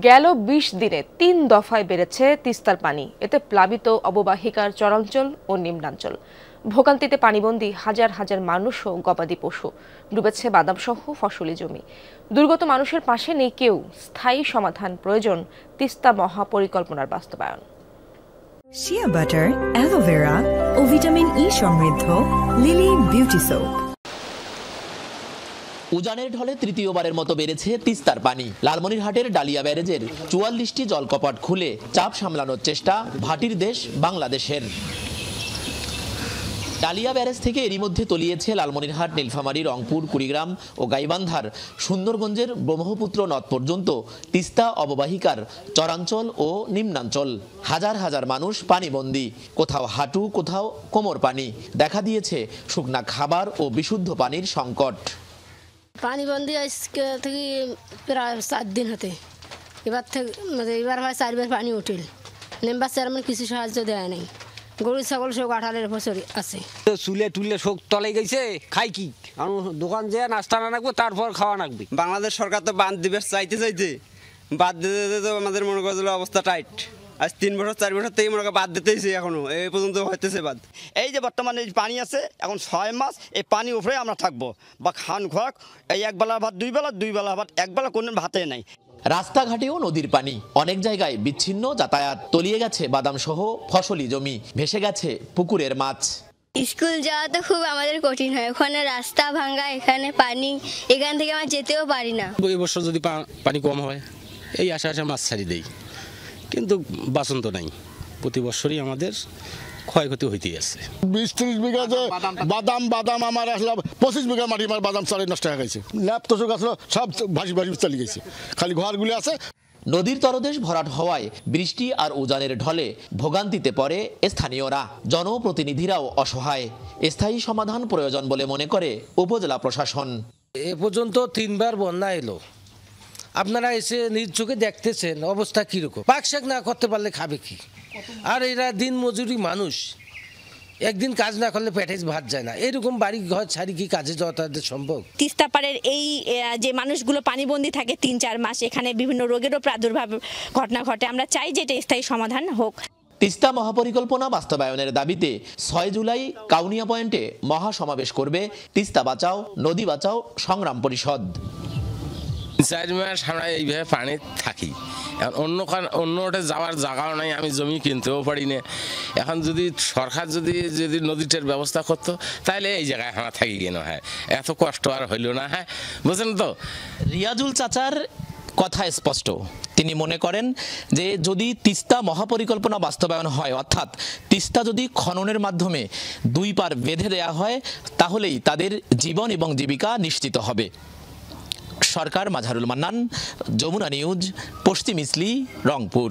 গেল ২০ দিনে ৩ দফায় বেড়েছে তিস্তার পানি। এতে প্লাবিত অববাহিকার চরাঞ্চল ও নিম্নাঞ্চল। ভোগান্তিতে পানিবন্দী হাজার হাজার মানুষ ও গবাদি পশু। ডুবেছে বাদামসহ ফসলি জমি। দুর্গত মানুষের পাশে নেই কেউ। স্থায়ী সমাধান প্রয়োজন তিস্তা মহাপরিকল্পনার বাস্তবায়ন। শিয়া বাটার, অ্যালোভেরা ও ভিটামিন ই সমৃদ্ধ লিলি বিউটি সোপ। উজানের ঢলে তৃতীয়বারের মতো বেড়েছে তিস্তার পানি। লালমনিরহাটের ডালিয়া ব্যারেজের ৪৪টি জলকপাট খুলে চাপ সামলানোর চেষ্টা ভাটির দেশ বাংলাদেশের। ডালিয়া ব্যারেজ থেকে এরই মধ্যে তলিয়েছে লালমনিরহাট, নীলফামারী, রংপুর, কুড়িগ্রাম ও গাইবান্ধার সুন্দরগঞ্জের ব্রহ্মপুত্র নদ পর্যন্ত তিস্তা অববাহিকার চরাঞ্চল ও নিম্নাঞ্চল। হাজার হাজার মানুষ পানিবন্দী, কোথাও হাঁটু, কোথাও কোমর পানি। দেখা দিয়েছে শুকনা খাবার ও বিশুদ্ধ পানির সংকট। পানিবন্দী আজকে থেকে প্রায় 4 দিন হতে এবার হয় 4বার পানি উঠিল। মেম্বার চেয়ারম্যান কিছু সাহায্য দেয় নাই। গরু ছাগল সব আঠালের বছর আছে। চুলে টুলে শোক তলে গেছে, খাই কি দোকান যে নাস্তা না রাখবো তারপর খাওয়া রাখবি। বাংলাদেশ সরকার তো বাঁধ দিবে চাইতে বাদ দিতে তো আমাদের মনে করেছিল অবস্থা টাইট। আজ 3 বছর 4 বছর থেকে মনে করে বাদ দিতেইছে, এখনো এই পর্যন্ত হইতেছে বাদ। এই যে বর্তমানে পানি আছে এখন 6 মাস এই পানি উপরে আমরা থাকবো বা খান খোয়াক এই একবেলা ভাত দুই বেলা ভাত একবেলা কোনো ভাতে নাই। রাস্তাঘাটেও নদীর পানি, অনেক জায়গায় বিচ্ছিন্ন যাতায়াত। তলিয়ে গেছে বাদাম সহ ফসলি জমি, ভেসে গেছে পুকুরের মাছ। স্কুল যাওয়া তো খুব আমাদের কঠিন হয়, ওখানে রাস্তা ভাঙা, এখানে পানি, এখান থেকে আমরা যেতেও পারি না। এই বছর যদি পানি কম হয় এই আশা মাছ ছাড়ি দেই, কিন্তু বাসন তো নাই। প্রতি বছরই আমাদের ক্ষয়ক্ষতি হইতে আছে। 20-30 বিঘা যে বাদাম আমার আসলে 25 বিঘা মাটি আমার বাদাম চালে নষ্ট হয়ে গেছে। ল্যাপ তোষক আসলে সব ভাসি চালিয়ে গেছে, খালি ঘরগুলি আছে। নদীর তলদেশ ভরাট হওয়ায় বৃষ্টি আর উজানের ঢলে ভোগান্তিতে পড়ে স্থানীয়রা। জনপ্রতিনিধিরাও অসহায়। স্থায়ী সমাধান প্রয়োজন বলে মনে করে উপজেলা প্রশাসন। এ পর্যন্ত 3বার বন্যা এলো, আপনারা এসে নিজ চোখে দেখতেছেন অবস্থা কিরকম। পাকশাক না করতে পারলে খাবে কি? আর এরা দিন মজুরি মানুষ, একদিন কাজ না করলে পেটে ভাত যায় না। এরকম বাড়ি ঘর ছাড়ি কি কাজে যাওয়া তাদের সম্ভব? তিস্তা পাড়ের এই যে মানুষগুলো পানিবন্দী থাকে 3-4 মাস, এখানে বিভিন্ন রোগেরও প্রাদুর্ভাব ঘটনা ঘটে। আমরা চাই যে এটা স্থায়ী সমাধান হোক। তিস্তা মহাপরিকল্পনা বাস্তবায়নের দাবিতে 6 জুলাই কাউনিয়া পয়েন্টে মহাসমাবেশ করবে তিস্তা বাঁচাও নদী বাঁচাও সংগ্রাম পরিষদ। 4 মাস আমরা এইভাবে পানি থাকি, এখন অন্যটা যাওয়ার জায়গাও নাই, আমি জমি কিনতেও পারি না। এখন যদি সরকার যদি নদীটার ব্যবস্থা করতো তাহলে এই জায়গায় আমরা থাকি কেন? হ্যাঁ, এত কষ্ট আর হইল না। হ্যাঁ, বুঝলেন তো? রিয়াজুল চাচার কথা স্পষ্ট। তিনি মনে করেন যে যদি তিস্তা মহাপরিকল্পনা বাস্তবায়ন হয়, অর্থাৎ তিস্তা যদি খননের মাধ্যমে 2 পার বেঁধে দেয়া হয়, তাহলেই তাদের জীবন এবং জীবিকা নিশ্চিত হবে। সরকার, মাঝারুল মান্নান, যমুনা নিউজ, পশ্চিম ইসলি, রংপুর।